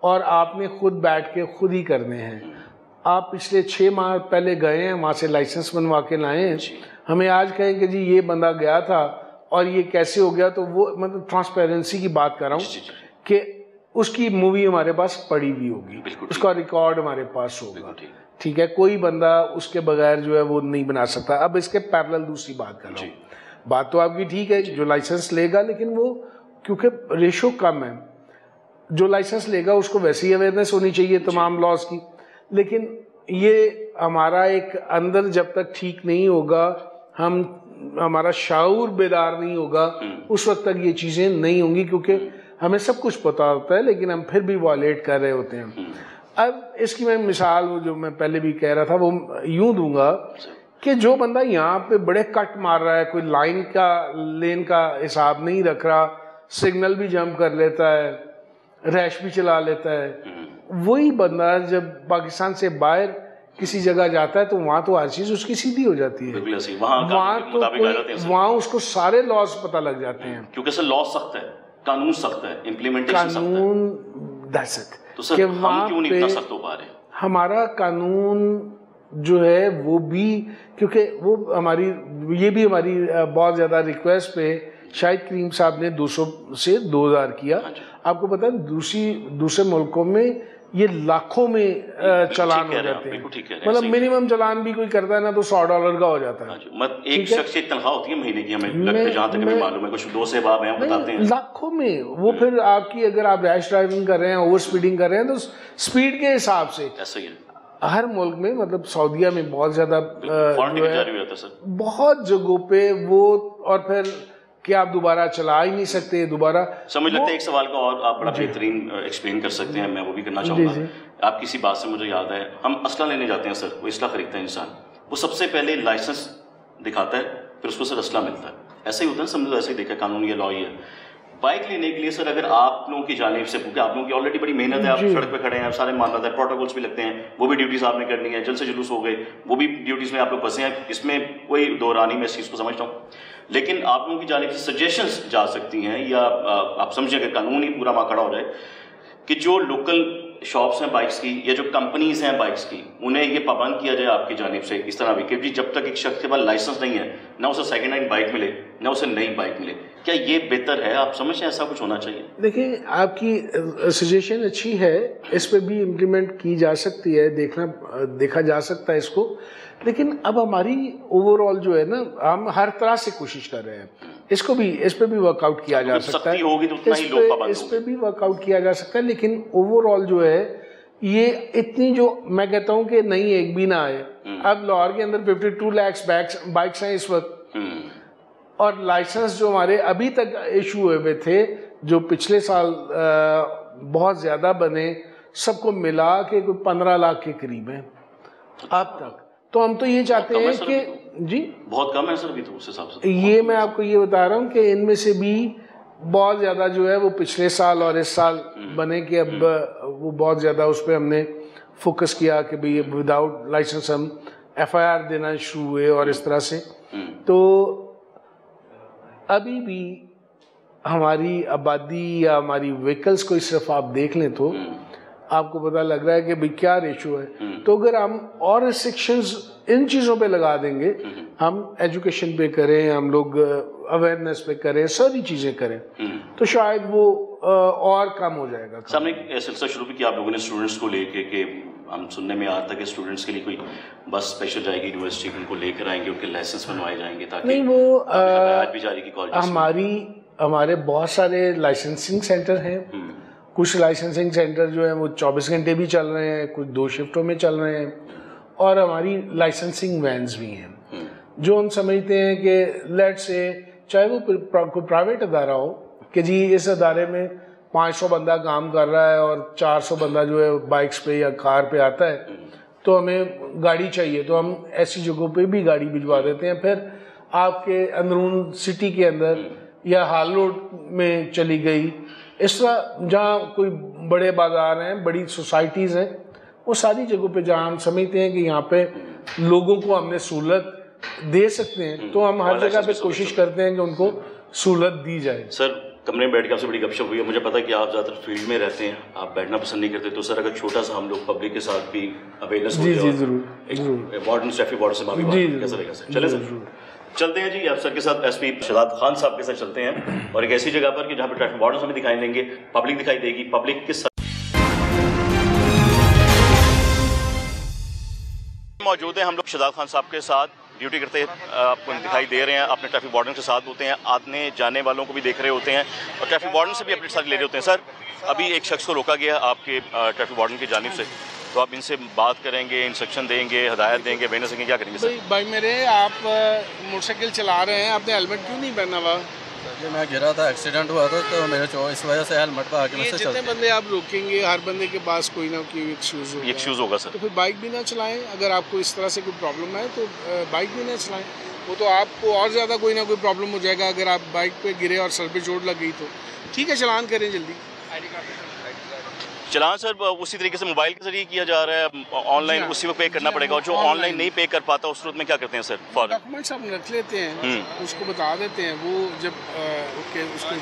और आपने खुद बैठ के खुद ही करने हैं। आप पिछले 6 माह पहले गए हैं, वहाँ से लाइसेंस बनवा के लाए हैं, हमें आज कहें कि जी ये बंदा गया था और ये कैसे हो गया, तो वो मतलब ट्रांसपेरेंसी की बात कर रहा हूँ कि उसकी मूवी हमारे पास पड़ी हुई होगी, उसका रिकॉर्ड हमारे पास होगा, ठीक है। कोई बंदा उसके बगैर जो है वो नहीं बना सकता। अब इसके पैरेलल दूसरी बात कर रहा हूँ, बात तो आपकी ठीक है, जो लाइसेंस लेगा, लेकिन वो क्योंकि रेशो कम है, जो लाइसेंस लेगा उसको वैसी अवेयरनेस होनी चाहिए तमाम लॉज की, लेकिन ये हमारा एक अंदर जब तक ठीक नहीं होगा, हमारा शाऊर बेदार नहीं होगा, उस वक्त तक ये चीज़ें नहीं होंगी, क्योंकि हमें सब कुछ पता होता है लेकिन हम फिर भी वॉलेट कर रहे होते हैं। अब इसकी मैं मिसाल, वो जो मैं पहले भी कह रहा था, वो यूं दूंगा कि जो बंदा यहाँ पे बड़े कट मार रहा है, कोई लाइन का लेन का हिसाब नहीं रख रहा, सिग्नल भी जंप कर लेता है, रैश भी चला लेता है, वही बंदा जब पाकिस्तान से बाहर किसी जगह जाता है तो वहाँ तो हर चीज़ उसकी सीधी हो जाती है, वहाँ उसको सारे लॉज पता लग जाते हैं, क्योंकि सर लॉ सख्त है, कानून सख्त है, इम्प्लीमेंटेशन सख्त है। कानून दहशत, तो सर हम क्यों नहीं इतना सख्त हो पा रहे? हमारा कानून जो है वो भी, क्योंकि वो हमारी, ये भी हमारी बहुत ज़्यादा रिक्वेस्ट पे शाहिद करीम साहब ने 200 से 2000 किया। आपको पता है दूसरे मुल्कों में ये लाखों में चालान हो जाते हैं, मतलब मिनिमम चालान भी कोई करता है ना तो $100 का हो जाता है। मतलब एक शख्स की तनख्वाह होती है महीने की, हमें लगता है, जहाँ तक हमें मालूम है, कुछ 2 से बाब हैं बताते हैं, लाखों में। वो फिर आपकी, अगर आप रैश ड्राइविंग कर रहे हैं, ओवर स्पीडिंग कर रहे हैं, तो स्पीड के हिसाब से ऐसा ही है हर मुल्क में, मतलब सऊदीया में बहुत ज्यादा बहुत जगहों पे वो, और फिर कि आप दोबारा चला ही नहीं सकते दोबारा। समझ लगता है एक सवाल का और आप बड़ा बेहतरीन एक्सप्लेन कर सकते हैं, मैं वो भी करना चाहूँगा। आप किसी बात से मुझे याद है, हम असला लेने जाते हैं सर, वो असला खरीदता है इंसान, वो सबसे पहले लाइसेंस दिखाता है, फिर उसको सर असला मिलता है। ऐसे ही होता है, समझो ऐसे ही देखा, कानून ये लॉ ही है। बाइक लेने के लिए सर अगर आप लोगों की जानिब से, क्योंकि आप लोगों की ऑलरेडी बड़ी मेहनत है, आप सड़क पे खड़े हैं, सारे मानना है, प्रोटोकॉल्स भी लगते हैं, वो भी ड्यूटीज आपने करनी है, जल्द से जुलूस हो गए, वो भी ड्यूटीज में आप लोग फंसे हैं, इसमें कोई दौरानी मैं इस चीज़ को समझता हूँ। लेकिन आप लोगों की जानिब से सजेशंस जा सकती हैं, या आप समझें कि कानून ही पूरा वहाँ खड़ा हो जाए कि जो लोकल शॉप्स हैं बाइक्स की, या जो कंपनीज हैं बाइक्स की, उन्हें ये पाबंद किया जाए आपकी जानिब से इस तरह भी कि जब तक एक शख्स के पास लाइसेंस नहीं है, ना उसे सेकेंड हैंड बाइक मिले, ना उसे नई बाइक मिले। क्या ये बेहतर है? आप समझते हैं ऐसा कुछ होना चाहिए? देखिए, आपकी सजेशन अच्छी है, इस पर भी इम्प्लीमेंट की जा सकती है, देखा जा सकता है इसको। लेकिन अब हमारी ओवरऑल जो है ना, हम हर तरह से कोशिश कर रहे हैं, इस पर भी वर्कआउट किया जा सकता है, इस पे भी वर्कआउट किया जा सकता है। लेकिन ओवरऑल जो है, ये इतनी जो मैं कहता हूँ कि नहीं एक भी ना आए। अब लाहौर के अंदर 52 लाख बाइक्स हैं इस वक्त, और लाइसेंस जो हमारे अभी तक इशू हुए थे, जो पिछले साल बहुत ज़्यादा बने, सबको मिला के कोई 15 लाख के करीब है अब तक। तो हम तो ये चाहते हैं कि जी बहुत कम है सर अभी तो उस हिसाब से। ये मैं आपको ये बता रहा हूँ कि इनमें से भी बहुत ज़्यादा जो है वो पिछले साल और इस साल बने कि अब वो बहुत ज़्यादा उस पर हमने फोकस किया कि भाई विदाउट लाइसेंस हम FIR देना शुरू हुए और इस तरह से। तो अभी भी हमारी आबादी या हमारी व्हीकल्स को सिर्फ आप देख लें तो आपको पता लग रहा है कि भाई क्या रेशो है। तो अगर हम और रिस्ट्रिक्शंस इन चीज़ों पे लगा देंगे, हम एजुकेशन पे करें, हम लोग अवेयरनेस पे करें, सारी चीज़ें करें, तो शायद वो और कम हो जाएगा। सामने एक सिलसिला शुरू भी किया आप लोगों ने स्टूडेंट्स को लेके, कि हम सुनने में आता है कि स्टूडेंट्स के लिए कोई बस स्पेशल जाएगी यूनिवर्सिटी, उनको लेकर आएंगे, उनके लाइसेंस बनवाए जाएंगे, ताकि नहीं वो आज भी जारी की कॉलेज हमारे बहुत सारे लाइसेंसिंग सेंटर हैं। कुछ लाइसेंसिंग सेंटर जो है वो 24 घंटे भी चल रहे हैं, कुछ 2 शिफ्टों में चल रहे हैं, और हमारी लाइसेंसिंग वैन्स भी हैं जो हम समझते हैं कि लेट से चाहे वो कोई प्राइवेट अदारा हो कि जी इस अदारे में 500 बंदा काम कर रहा है और 400 बंदा जो है बाइक्स पे या कार पे आता है, तो हमें गाड़ी चाहिए, तो हम ऐसी जगहों पे भी गाड़ी भिजवा देते हैं। फिर आपके अंदरून सिटी के अंदर या हाल रोड में चली गई, इस तरह जहाँ कोई बड़े बाजार हैं, बड़ी सोसाइटीज़ हैं, वो सारी जगहों पे जहाँ हम समझते हैं कि यहाँ पे लोगों को हमने सहूलत दे सकते हैं, तो हम हर जगह पे कोशिश करते हैं कि उनको सहूलत दी जाए। सर कमरे में बैठ के आपसे बड़ी गपशप हुई है। मुझे पता है कि आप ज़्यादातर फील्ड में रहते हैं, आप बैठना पसंद नहीं करते, तो सर अगर छोटा सा हम लोग पब्लिक के साथ भी अवेयरनेस जी जी जरूर वार्डन ट्रैफिक वार्डन से माफी मांगते कैसा रहेगा सर? चले सर चलते हैं जी, आप सर के साथ एसपी शहजाद खान साहब के साथ चलते हैं और एक ऐसी जगह पर कि जहाँ पर ट्रैफिक वार्डन हमें दिखाई देंगे, पब्लिक दिखाई देगी, पब्लिक किस मौजूद है। हम लोग शहजाद खान साहब के साथ ड्यूटी करते आपको दिखाई दे रहे हैं, अपने ट्रैफिक वार्डन के साथ होते हैं, आने जाने वालों को भी देख रहे होते हैं और ट्रैफिक वार्डन से भी अपने साथ ले रहे होते हैं। सर अभी एक शख्स को रोका गया आपके ट्रैफिक वार्डन की जानिब से, तो आप इनसे बात करेंगे, इंस्ट्रक्शन देंगे, हदायत देंगे, अवेयरनेस देंगे, क्या करेंगे सर? भाई मेरे आप मोटरसाइकिल चला रहे हैं, आपने हेलमेट क्यों नहीं पहना हुआ? जी मैं गिरा था, एक्सीडेंट हुआ था, तो मेरे इस वजह से हेलमेट पर आके मैं जितने बंदे आप रोकेंगे हर बंदे के पास कोई ना कोई एक्सक्यूज़ होगा सर। तो फिर बाइक भी ना चलाएं, अगर आपको इस तरह से कोई प्रॉब्लम है तो बाइक भी ना चलाएं, वो तो आपको और ज़्यादा कोई ना कोई प्रॉब्लम हो जाएगा। अगर आप बाइक पे गिरे और सर पे चोट लग गई तो ठीक है, चलान करें जल्दी। चलान सर उसी तरीके से मोबाइल के जरिए किया जा रहा है, ऑनलाइन उसी वक्त पे करना पड़ेगा, और जो ऑनलाइन नहीं पे कर पाता उस सूरत में क्या करते हैं सर? डॉक्यूमेंट्स हम रख लेते हैं, उसको बता देते हैं, वो जब उसको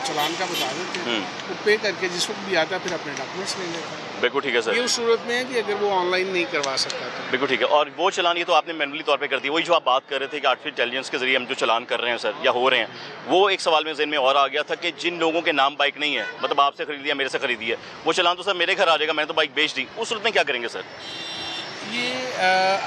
चलान का बता देते हैं, वो पे करके जिस वक्त भी आता है फिर अपने डॉक्यूमेंट्स ले लेते हैं। बिल्कुल ठीक है सर। ये उस सूरत में है कि अगर वो ऑनलाइन नहीं करवा सकता तो बिल्कुल ठीक है। और वो चलान ये तो आपने मैनुअली तौर पे कर दिया, वही जो आप बात कर रहे थे कि आर्टिफिशियल इंटेलिजेंस के जरिए हम जो चलान कर रहे हैं सर या हो रहे हैं, वो एक सवाल में ज़हन में और आ गया था कि जिन लोगों के नाम बाइक नहीं है, मतलब आपसे खरीदी है, मेरे से खरीदी है, वो चलान तो सर मेरे घर आ जाएगा, मैंने तो बाइक बेच दी, उस सूरत में क्या करेंगे सर? ये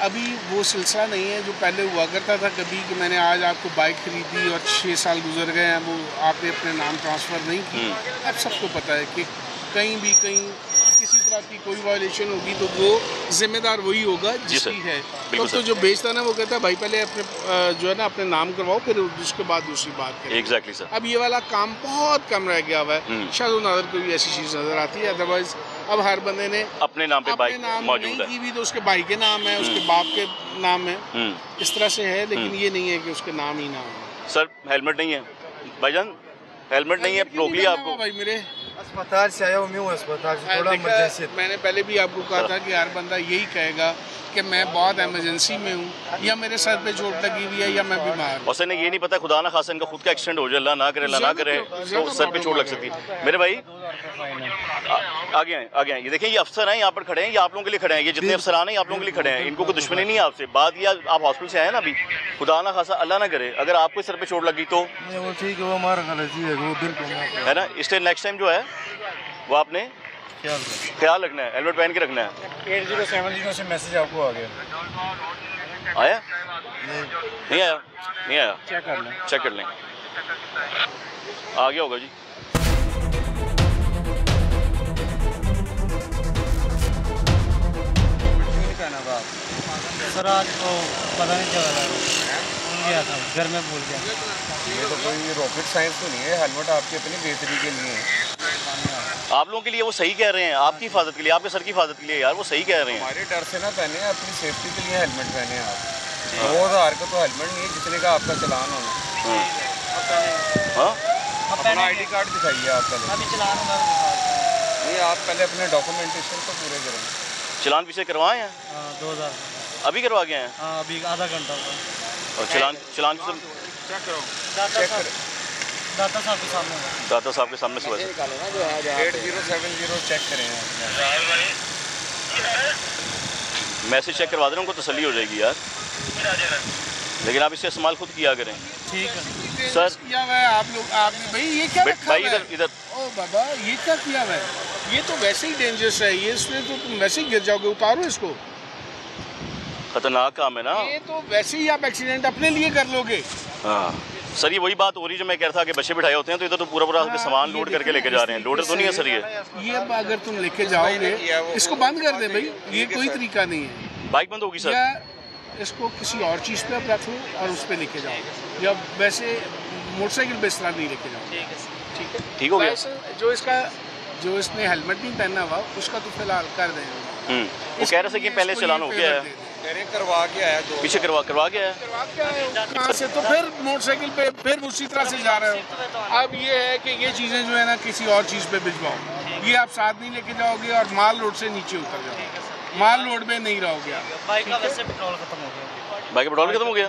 अभी वो सिलसिला नहीं है जो पहले हुआ करता था कभी कि मैंने आज आपको बाइक खरीदी और 6 साल गुजर गए हैं, वो आपने अपने नाम ट्रांसफ़र नहीं की। अब सबको पता है कि कहीं किसी तरह की कोई वायलेशन होगी तो वो जिम्मेदार वही होगा जिसकी है। तो जो बेचता ना वो कहता है भाई पहले अपने जो है ना अपने नाम करवाओ, फिर उसके बाद दूसरी बात करें। Exactly sir. अब ये वाला काम बहुत कम रह गया हुआ है, शायद उन अदर कोई ऐसी चीज़ नज़र आती है, अदरवाइज अब हर बंदे ने अपने नाम पे बाइक मौजूद है, भी तो उसके भाई के नाम है, उसके बाप के नाम है, इस तरह से है, लेकिन ये नहीं है कि उसके नाम ही नाम है। सर हेलमेट नहीं है भाईजान, हेलमेट नहीं है, रोक लिया आपको भाई मेरे अस्पताल से आया हूँ मैं, अस्पताल से थोड़ा इमरजेंसी। मैंने पहले भी आपको कहा था कि हर बंदा यही कहेगा कि मैं बहुत इमरजेंसी में हूँ, या मेरे सर पे चोट लगी हुई है, या मैं बीमार हूँ। और सर ने ये नहीं पता खुदा ना खासा इनका खुद का एक्सीडेंट हो जाए, अल्लाह ना करे, अल्लाह ना करे, तो सर पे चोट लग सकती है। मेरे भाई आगे आए, ये देखिए ये अफसर हैं यहाँ पर खड़े हैं, ये आप लोगों के लिए खड़े हैं, ये जितने अफसरान हैं आप लोगों के लिए खड़े हैं, इनको कोई दुश्मनी नहीं है आपसे। बात ये आप हॉस्पिटल से आए ना अभी, खुदा ना खासा अल्लाह ना करे अगर आपको सर पे चोट लगी तो वो ठीक है, वो हमारा गलती है, वो बिल्कुल है ना। इसलिए नेक्स्ट टाइम जो है वो आपने ख्याल रखना है, हेलमेट पहन के रखना है। 8070 से मैसेज आपको आ गया, आया नहीं आया? नहीं आया, चेक कर लें, आ गया होगा जी। सर आज तो पता नहीं क्या गया था, घर में भूल गया। ये तो कोई रॉकेट साइंस तो नहीं है, हेलमेट आपकी अपनी बेहतरी के लिए है। आप लोगों के लिए वो सही कह रहे हैं, आपकी हिफाजत के लिए, आपके सर की हिफाजत के लिए यार, वो सही कह रहे हैं। हमारे डर से ना पहने, अपनी सेफ्टी के लिए हेलमेट पहने आप। 2000 का तो हेलमेट नहीं है जितने का आपका चलान होना। हाँ अपना ID कार्ड दिखाइए आप पहले। अभी चलान होगा नहीं, आप पहले अपने डॉक्यूमेंटेशन तो पूरे करें। चलान पीछे करवाए हैं? 2000 अभी करवा गए हैं? हाँ अभी आधा घंटा हुआ। और चलान चेक करो, चेक करो दाता साहब के सामने, दाता साहब के सामने से 8070 चेक करें। मैसेज चेक करवा देना, उनको तसल्ली हो जाएगी यार, लेकिन आप इससे इस्तेमाल खुद किया करें। ठीक है सर किया हुआ है आप लोग, आपने भाई ये क्या रखा भाई है? इधर ओ बाबा ये क्या किया हुआ है? ये तो वैसे ही डेंजरस है, ये इसमें तो तुम वैसे ही गिर जाओगे, उतारो इसको, खतरनाक काम है ना ये तो वैसे ही आप एक्सीडेंट अपने लिए कर लोगे। हाँ सर ये वही बात हो रही है जो मैं कह रहा था कि बच्चे बिठाए होते हैं तो इधर तो पूरा सामान लोड करके लेके जा रहे हैं, लोडर तो नहीं है सर ये अगर तुम लेके जाओगे इसको बंद कर दे भाई, ये कोई तरीका नहीं है। बाइक बंद होगी सर, या इसको किसी और चीज़ पे आप रख लो और उस पर लेके जाओ, या वैसे मोटरसाइकिल पे इस तरह नहीं लेके जाओ। ठीक हो गया। जो इसने हेलमेट नहीं पहना हुआ उसका तो फिलहाल कर दें। वो कह रहे थे कि पहले चलान हो गया है, करवा के आया, पीछे करवा के आया कहाँ से, तो फिर मोटरसाइकिल पे फिर उसी तरह से जा रहे हो। अब ये है कि ये चीज़ें जो है ना किसी और चीज़ पे भिजवाओ, ये आप साथ नहीं लेके जाओगे और माल रोड से नीचे उतर जाओ, माल रोड में नहीं रहोगे आप। बाइक का वैसे पेट्रोल खत्म हो गया, बाइक का पेट्रोल खत्म हो गया,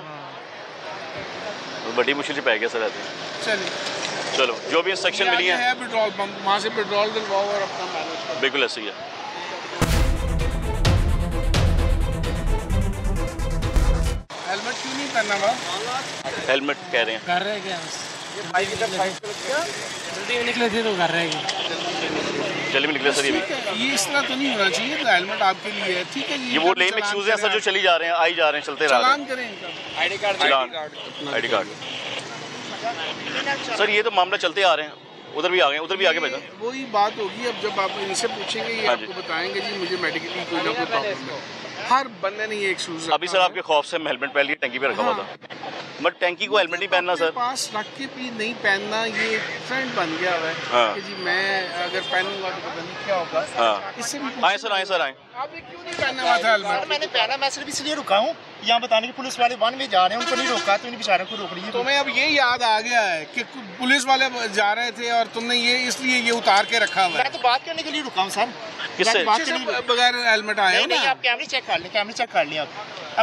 बड़ी मुश्किल से पै गया सर। चलिए चलो जो भी इंस्ट्रक्शन मिली है पेट्रोल पंप, वहाँ से पेट्रोल डलवाओ और अपना मैनेज करो। बिल्कुल ऐसे ही है। हेलमेट क्यों नहीं पहनना हुआ? हेलमेट कह रहे हैं कर रहे क्या जल्दी निकले थे तो कर रहे हैं। चलिए भी निकले सर ये भी। ये इस तरह तो नहीं होना चाहिए। तो हेलमेट आपके लिए है, ठीक है जी। ये वो लेम एक्सक्यूज हैं सर जो चली जा रहे हैं, आई जा रहे हैं, चलते रह रहे चलान हैं। करें इनका। आईडी कार्ड सर, ये तो मामला चलते आ रहे हैं। उधर भी आ गए, उधर भी आगे भेजा। वही बात होगी। अब जब आप इनसे पूछेंगे ये आपको बताएंगे जी मुझे मेडिकली कोई ना कोई प्रॉब्लम है। हर बंदे ने ये एक्सक्यूज अभी सर आपके खौफ से मैं हेलमेट पहन लिया, टंकी पे रखा हुआ था। बट टंकी को हेलमेट नहीं पहनना सर, पास रख के भी नहीं पहनना, ये एक ट्रेंड बन गया हुआ है कि जी मैं अगर पहनूंगा तो पता नहीं क्या होगा। इससे भी आए सर, आए सर, आए। आपने क्यों नहीं पहना हुआ था हेलमेट? मैंने पहना, मैं सिर्फ इसलिए रुका हूँ यहाँ बताने की पुलिस वाले वन वे जा रहे हैं, उनको नहीं रोका तो इन बेचारों को रोक लीजिए। तुम्हें अब ये याद आ गया है कि पुलिस वाले जा रहे थे और तुमने ये इसलिए ये उतार के रखा हुआ है। मैं तो बात करने के लिए रुका हूँ सर। किससे? बगैर हेलमेट आए नहीं, आप कैमरे चेक कर लें, कैमरे चेक कर लें आप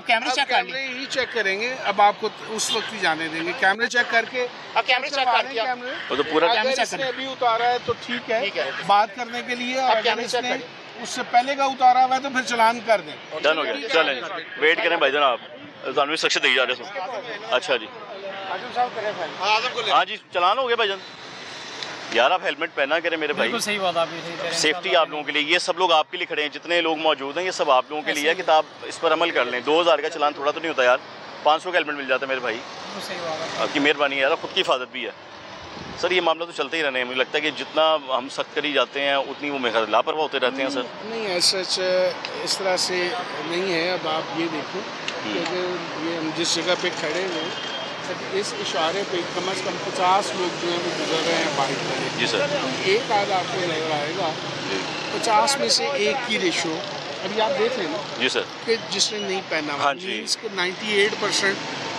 कैमरे चेक कर लें। ही चेक करेंगे। अब आपको उस वक्त ही जाने देंगे, कैमरे चेक करके। आप कैमरे चेक कर लिया, वो तो पूरा कैमरे चेक इसने अभी उतारा है तो ठीक है बात करने के लिए। आप अगर कैमरे चेक इसने उससे पहले का उतारा हुआ है तो फिर चलान कर दें। डन हो गया। चलें वेट करें भाईजान, आप जानवी सक्ष दी जा रहे हैं। अच्छा जी, हाँ जी, चलान हो गया भाईजान। यार आप हेलमेट पहना करें मेरे भाई, सही बात आप ये सेफ्टी आप लोगों के लिए। ये सब लोग आपके लिए खड़े हैं, जितने लोग मौजूद हैं ये सब आप लोगों के लिए है कि आप इस पर अमल कर लें। 2000 का चलान थोड़ा तो नहीं होता यार, 500 का हेलमेट मिल जाता है मेरे भाई। आपकी मेहरबानी है यार, खुद की हिफाजत भी है सर। ये मामला तो चलते ही रहने हैं। मुझे लगता है कि जितना हम सख्त करी जाते हैं उतनी वो मेरे लापरवाह होते रहते हैं सर। नहीं ऐसा इस तरह से नहीं है। अब आप ये देखो कि अगर ये हम जिस जगह पे खड़े हैं इस इशारे पे कम से कम 50 लोग जो हैं वो गुजर रहे हैं बाइक पर। जी सर। तो एक आध आपको नजर आएगा, 50 में से एक की रेशो अभी आप देख लें जी सर कि जिसने नहीं पहना। हाँ जी, 98%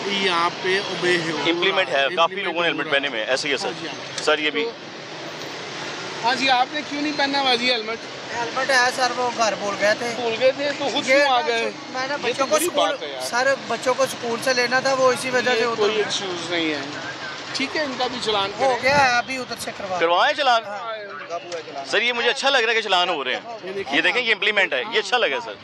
यहाँ पे ओबे है, इम्प्लीमेंट है। काफ़ी लोगों ने हेलमेट पहने में ऐसे ही है सर। सर ये भी हाँ जी, आपने क्यों नहीं पहना हुआ जी हेलमेट? हेलमेट है सर, वो घर भूल गए थे तो खुद क्यों आ गए? मैंने बच्चों को स्कूल सर बच्चों को स्कूल से लेना था, वो इसी वजह से कोई एक्सक्यूज नहीं है। ठीक है, इनका भी चलान हो गया है, अभी उधर से करवाएं चलान। सर ये मुझे अच्छा लग रहा है कि चलान हो रहे हैं। ये देखें ये इम्प्लीमेंट है, ये अच्छा लगा सर।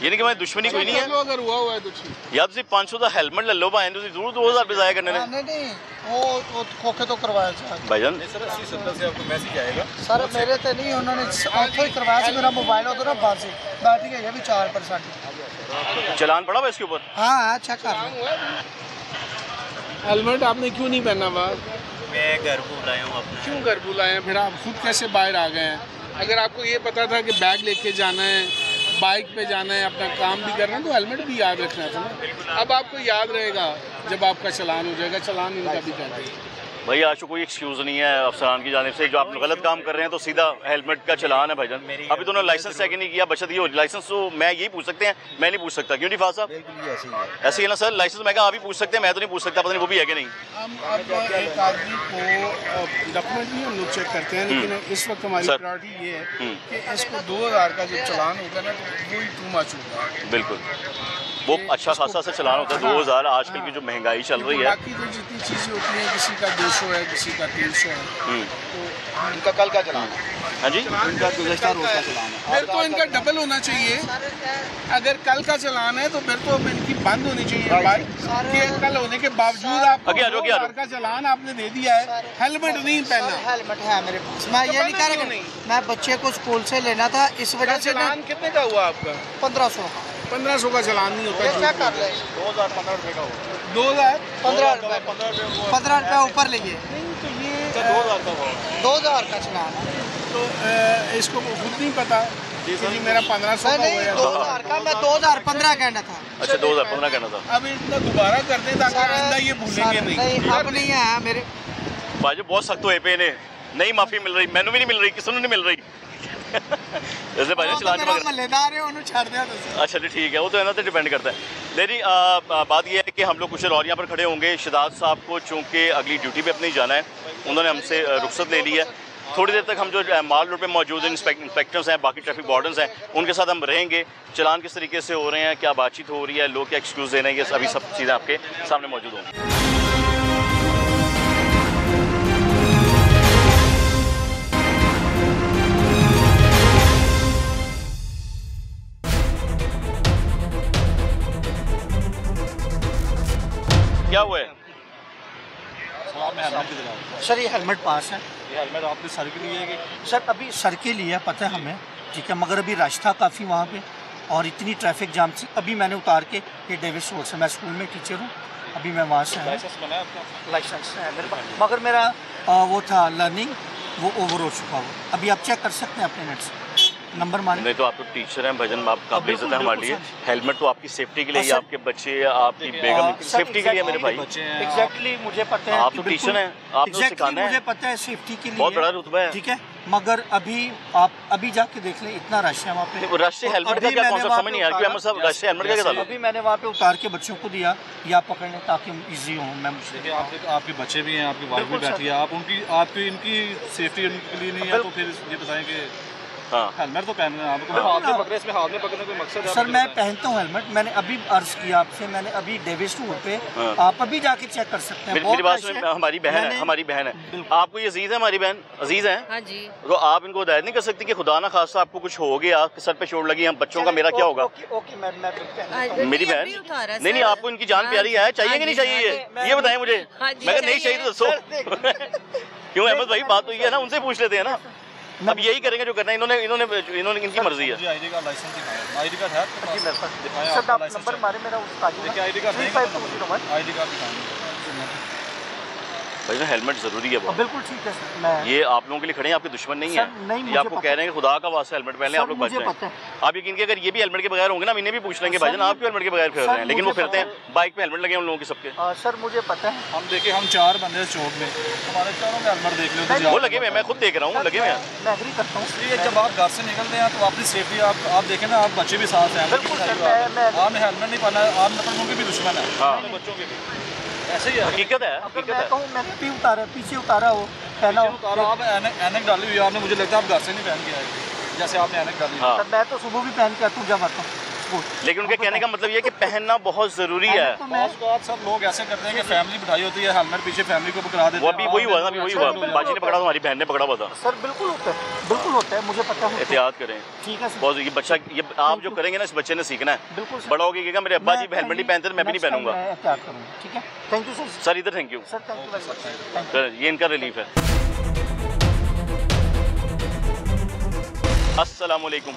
यानी कि मैं दुश्मनी कोई नहीं है। अगर हुआ हुआ है तो ठीक। या तो 500 का हेलमेट ले लो भाई, जरूर 2000 रुपये ज़ाया करने नहीं वो खोखे तो करवाया सर भाईजान। सर 80-70 से आपको मैसेज आएगा सर मेरे तो नहीं, उन्होंने ऑथो ही करवाया से मेरा मोबाइल होता ना बाहर से बैठ गया, ये भी 4%। चलान पड़ा हुआ इसके ऊपर? हाँ चेक कर हेलमेट आपने क्यों नहीं पहना हुआ? मैं घर भूल आया हूँ अपना। क्यों घर बुलाए हैं? फिर आप खुद कैसे बाहर आ गए हैं? अगर आपको ये पता था कि बैग लेके जाना है, बाइक पे जाना है, अपना काम भी करना है तो हेलमेट भी याद रखना था ना। अब आपको याद रहेगा जब आपका चलान हो जाएगा। चलान इनका भी कहते हैं भाई आज तो कोई एक्सक्यूज़ नहीं है अफसरान की जानिब से। जो आप गलत काम कर रहे हैं तो सीधा हेलमेट का चलान है भाईजान। अभी तो उन्होंने लाइसेंस चेक नहीं किया, बचत ये हो। लाइसेंस तो मैं यही पूछ सकते हैं, मैं नहीं पूछ सकता। क्यों नहीं फाज साहब? ऐसे ही है ना सर, लाइसेंस मैं आप ही पूछ सकते हैं, मैं तो नहीं पूछ सकता। पता नहीं वो भी है कि नहीं। हम अब एक आदमी को डॉक्यूमेंट भी हम लोग चेक करते हैं, लेकिन इस वक्त हमारी प्रायोरिटी ये है कि इसको 2000 का जो चलान होगा ना तो वही टू मच होगा। बिल्कुल, वो अच्छा खासा सा चलान होता है 2000। आजकल की जो महंगाई चल रही है, बाकी तो जितनी चीज़ें होती हैं, किसी का 200 है, किसी का 300 है, तो इनका कल का चलान है। हाँ जी, इनका गुज़श्ता रोज़ का चलान है। फिर तो इनका डबल होना चाहिए। अगर कल का चलान है तो फिर तो इनकी बंद होनी चाहिए बाइक कि कल होने के बावजूद आपको 2000 का चलान आपने दे दिया है, हेलमेट नहीं पहना। हेलमेट है मेरे पास, मैं ये नहीं कह रहा, मैं बच्चे को स्कूल से लेना था इस वजह से। चलान कितने का हुआ आपका? 1500। 1500 का चलान नहीं होता। क्या कर ले 2015 रुपये का होगा। 2015 रुपये ऊपर लीजिए। तो ये 2000 का होगा। 2000 का चलान है तो इसको खुद नहीं पता जी मेरा 1500 का हुआ है। 2000 का, मैं 2015 कहना था। अच्छा 2015 कहना था। अब इतना दोबारा कर दें ताकि आइंदा ये भूलेंगे नहीं। अब नहीं है मेरे भाई बहुत सख्त हुए पे ने, नहीं माफ़ी मिल रही, मैनू भी नहीं मिल रही, किसी ने नहीं मिल रही। जैसे भाई चलान मल्लेदार है उन्होंने छाड़ दिया। अच्छा जी ठीक है, वो तो है ना, तो डिपेंड करता है। लेकिन बात यह है कि हम लोग कुछ और यहाँ पर खड़े होंगे। शिदात साहब को चूँकि अगली ड्यूटी पे अपनी जाना है, उन्होंने हमसे रुख्सत ले ली है। थोड़ी देर तक हम जो माल रोड पे मौजूद इंस्पेक्टर्स हैं, बाकी ट्रैफिक वार्डन्स हैं, उनके साथ हम रहेंगे। चलान किस तरीके से हो रहे हैं, क्या बातचीत हो रही है, लोग क्या एक्सक्यूज़ दे रहे हैं, ये अभी सब चीज़ें आपके सामने मौजूद होंगी। सर ये हेलमेट पास है। ये हेलमेट आपने सर के लिए है कि सर अभी सर के लिए पता है हमें, ठीक है, मगर अभी रश था काफ़ी वहाँ पे और इतनी ट्रैफिक जाम थी। अभी मैंने उतार के ये डेविस रोड से, मैं स्कूल में टीचर हूँ, अभी मैं वहाँ से आया। लाइसेंस बना है आपका? लाइसेंस है मेरे पास, मगर मेरा वो था लर्निंग, वो ओवर हो चुका वो। अभी आप चेक कर सकते हैं अपने नेट से, नंबर मारे। नहीं तो आप तो टीचर हैं भजन, आप काबिल इज्जत है हमारे लिए। हेलमेट तो आपकी सेफ्टी के लिए, सर, आपके बच्चे, आपकी बेगम की सेफ्टी के लिए मेरे भाई। एग्जैक्टली मुझे पता है, आप तो टीचर हैं, आपने सिखाना है। मुझे पता है सेफ्टी के लिए बहुत बड़ा रुतबा है, ठीक है, मगर अभी आप अभी जाके देख लें, इतना रश है वहाँ पे। रश से हेलमेट का क्या कॉन्सेप्ट समझ नहीं आ रहा, मतलब रश से हेलमेट का क्या ताल्लुक? अभी मैंने वहाँ पे उतार के बच्चों को दिया या पकड़ने ताकि इजी हो। मैं देखिए आपके बच्चे भी हैं, आपकी वाइफ भी बैठी है, आप उनकी आपकी इनकी सेफ्टी उनके लिए नहीं है, तो फिर ये बताएं कि हाँ हेलमेट तो पहनना है आपको। हाथ में पकड़े, इसमें हाथ में पकड़ने कोई मकसद है? सर मैं पहनता हूँ हेलमेट, मैंने अभी अर्ज किया आपसे, मैंने अभी डेविस टूर पे, आप अभी जाके चेक कर सकते हैं। मेरी बात सुनिए, हमारी बहन है, हमारी बहन है, आपको ये अजीज है, हमारी बहन अजीज है। हाँ जी। तो आप इनको हिदायत नहीं कर सकती कि खुदा ना खास्ता आपको कुछ हो गया, आपके सर पे चोट लगी, हम बच्चों का मेरा क्या होगा? मेरी बहन नहीं नहीं, आपको इनकी जान प्यारी है, चाहिए कि नहीं चाहिए ये बताएं मुझे। मैं नहीं चाहिए तो दसो। क्यों अहमद भाई, बात तो ये है ना, उनसे पूछ लेते हैं ना। अब यही करेंगे जो करना है, इन्होंने इनकी मर्जी है। आईडी कार्ड, लाइसेंस दिखाएं, आईडी कार्ड है आपके पास? दिखाएं सर आपका आप लाइसेंस। नंबर मारे मेरा उसका देखिए आईडी कार्ड नहीं, 3520 आईडी कार्ड दिखाएं। भाई ना हेलमेट जरूरी है बहुत। बिल्कुल ठीक है सर। मैं ये आप लोगों के लिए खड़े हैं, आपके दुश्मन नहीं सर, है। नहीं, ये मुझे आपको पता कह रहे हैं कि खुदा का वास्ता हेलमेट पहन लें, आप लोग बच मुझे पता जाएं। आप यकीन कीजिए, अगर ये भी हेलमेट के बगैर होंगे ना, इन्हें भी पूछ लेंगे भाईजान आप क्यों हेलमेट के बगैर फिर रहे हैं, लेकिन वो फिरते हैं बाइक पे, हेलमेट लगे हैं उन लोगों के सबके। सर मुझे पता है। हम देखिए, हम 4 बंदे चौक में, हमारे चारों में हेलमेट देख लो, वो लगे हुए, मैं खुद देख रहा हूँ, लगे हुए हैं। मैं एग्री करता हूँ। इसलिए जब आप घर से निकलते हैं तो अपनी सेफ्टी आप देखें ना, आप बच्चे भी साथ हैं। बिल्कुल सर, मैं आपने हेलमेट नहीं पहना, आप मतलब उनके भी दुश्मन है, अपने बच्चों के भी। ऐसे ही है, हकीकत है, अगर हकीकत मैं है। कहूँ, मैंने भी उतारा, पीछे उतारा वो पहना हो। उतारा, आप ऐनक डाली हुई है आपने, मुझे लगता है आप घर से नहीं पहन के आए, जैसे आपने ऐनक डाली। हाँ। सर मैं तो सुबह भी पहन के आता हूँ जब आता हूँ। लेकिन उनके कहने का मतलब ये कि पहनना बहुत जरूरी है। तो मैं सब लोग ऐसे करते हैं कि फैमिली बिठाई होती है, हेलमेट पीछे फैमिली को पकड़ा देते हैं। वो अभी वही हुआ ना, अभी वही हुआ, बाजी ने पकड़ा, हमारी बहन ने पकड़ा हुआ था। सर बिल्कुल होता है, बिल्कुल होता है, मुझे पता है। एहतियात करें, ठीक है सर। बहुत ये बच्चा, ये आप जो करेंगे ना, इस बच्चे ने सीखना है। बिल्कुल सर। बड़ा हो गया मेरे अब्बा जी हेलमेट नहीं पहनते, मैं भी नहीं पहनूंगा। मैं एहतियात करूँगा, ठीक है। Thank you sir. सर इधर thank you sir thank you very much. Sir, ये इनका रिलीफ है। अस्सलाम वालेकुम,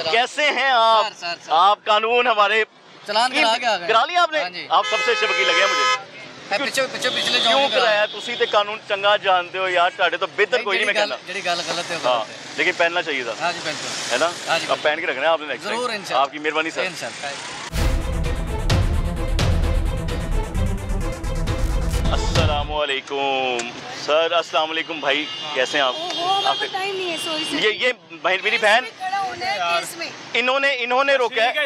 कैसे हैं आप? सर। आप कानून हमारे चलान करा के आ गए। करा लिया आपने? हाँ जी। आप सबसे अच्छे वकील लगे मुझे। पिछले क्यों कराया? तुसी ते कानून चंगा जानते हो यार, ਤੁਹਾਡੇ ਤੋਂ ਬਿਹਤਰ ਕੋਈ ਨਹੀਂ मैं कहना। ਜਿਹੜੀ ਗੱਲ गलत है हाँ, लेकिन पहनना चाहिए था, हाँ जी बिल्कुल, है ना? हाँ जी, अब पहन के रखना है आपने नेक्स्ट जरूर टाइम। इंशाल्लाह। आपकी मेहरबानी सर। इंशाल्लाह। अस्सलाम वालेकुम सर। अस्सलाम वालेकुम भाई, कैसे हैं आप? टाइम नहीं है, सॉरी ये भाई मेरी बहन, खड़ा होना है केस में। इन्होंने रोका है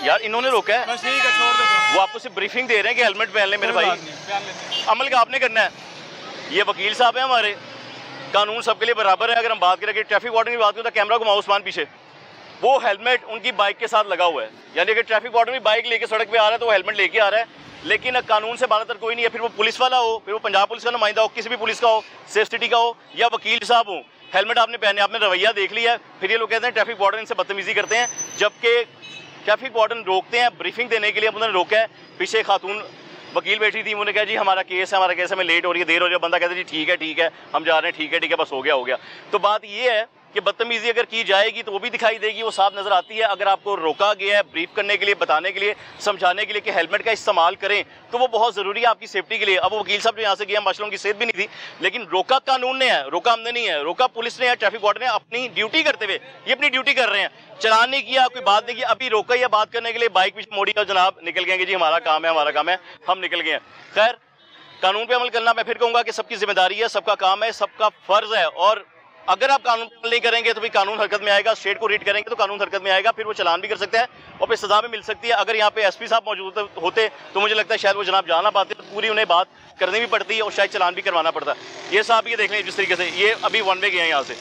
यार, इन्होंने रोका है। बस ठीक है, छोड़ दो। वो आपको सिर्फ ब्रीफिंग दे रहे हैं कि हेलमेट पहन लें मेरे भाई। अमल का आपने करना है। ये वकील साहब हैं हमारे, कानून सबके लिए बराबर है। अगर हम बात करें कि ट्रैफिक वार्डन की बात करें तो कैमरा घुमाओ उस्मान पीछे, वो हेलमेट उनकी बाइक के साथ लगा हुआ है। यानी कि ट्रैफिक वार्डन भी बाइक लेके सड़क पे आ रहा है तो वो हेलमेट लेके आ रहा है, लेकिन कानून से बालातर कोई नहीं है। फिर वो पुलिस वाला हो, फिर वो पंजाब पुलिस का नुमाइंदा हो, किसी भी पुलिस का हो, सेफ सिटी का हो या वकील साहब हो, हेलमेट आपने पहने। आपने रवैया देख लिया है। फिर ये लोग कहते हैं ट्रैफिक वार्डन इनसे बदतमीजी करते हैं, जबकि ट्रैफिक वार्डन रोकते हैं ब्रीफिंग देने के लिए। उन्होंने रोका है, पीछे खातून वकील बैठी थी, उन्होंने कहा जी हमारा केस है, हमारा केस हमें लेट हो रही है, देर हो रही है। बंदा कहता है जी ठीक है हम जा रहे हैं, ठीक है बस हो गया। तो बात ये है कि बदतमीजी अगर की जाएगी तो वो भी दिखाई देगी, वो साफ नज़र आती है। अगर आपको रोका गया है ब्रीफ करने के लिए, बताने के लिए, समझाने के लिए कि हेलमेट का इस्तेमाल करें, तो वो बहुत ज़रूरी है आपकी सेफ्टी के लिए। अब वो वकील साहब जो यहाँ से गया, माशाल्लाह उनकी सेहत भी नहीं थी, लेकिन रोका कानून ने है, रोका हमने नहीं है, रोका पुलिस ने है, ट्रैफिक वार्डन ने अपनी ड्यूटी करते हुए ये अपनी ड्यूटी कर रहे हैं। चलान नहीं किया, कोई बात नहीं की, अभी रोका या बात करने के लिए बाइक पीछे मोड़ी और जनाब निकल गए जी हमारा काम है, हम निकल गए हैं। खैर, कानून पे अमल करना मैं फिर कहूँगा कि सबकी जिम्मेदारी है, सबका काम है, सबका फ़र्ज़ है। और अगर आप कानून अमल नहीं करेंगे तो भी कानून हरकत में आएगा। स्टेट को रीड करेंगे तो कानून हरकत में आएगा, फिर वो चलान भी कर सकता है और फिर सजा भी मिल सकती है। अगर यहाँ पे एसपी साहब मौजूद होते तो मुझे लगता है शायद वो जनाब जा ना पाते, तो पूरी उन्हें बात करनी भी पड़ती है और शायद चलान भी करवाना पड़ता है। ये साहब ये देख लें जिस तरीके से ये अभी वन वे गए हैं यहाँ से।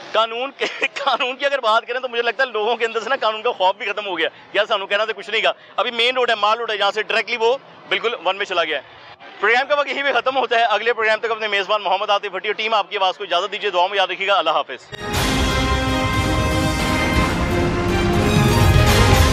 कानून की अगर बात करें तो मुझे लगता है लोगों के अंदर से ना कानून का खौफ भी खत्म हो गया। यार सानू कहना तो कुछ नहीं का, अभी मेन रोड है, माल रोड है, जहाँ से डायरेक्टली वो बिल्कुल वन में चला गया है। प्रोग्राम का वक्त यही भी खत्म होता है। अगले प्रोग्राम तक अपने मेज़बान मोहम्मद आतिफ भट्टी और टीम आपकी आवाज़ को इजाज़त दीजिए। दुआ में याद रखिएगा। अल्लाह हाफिज़।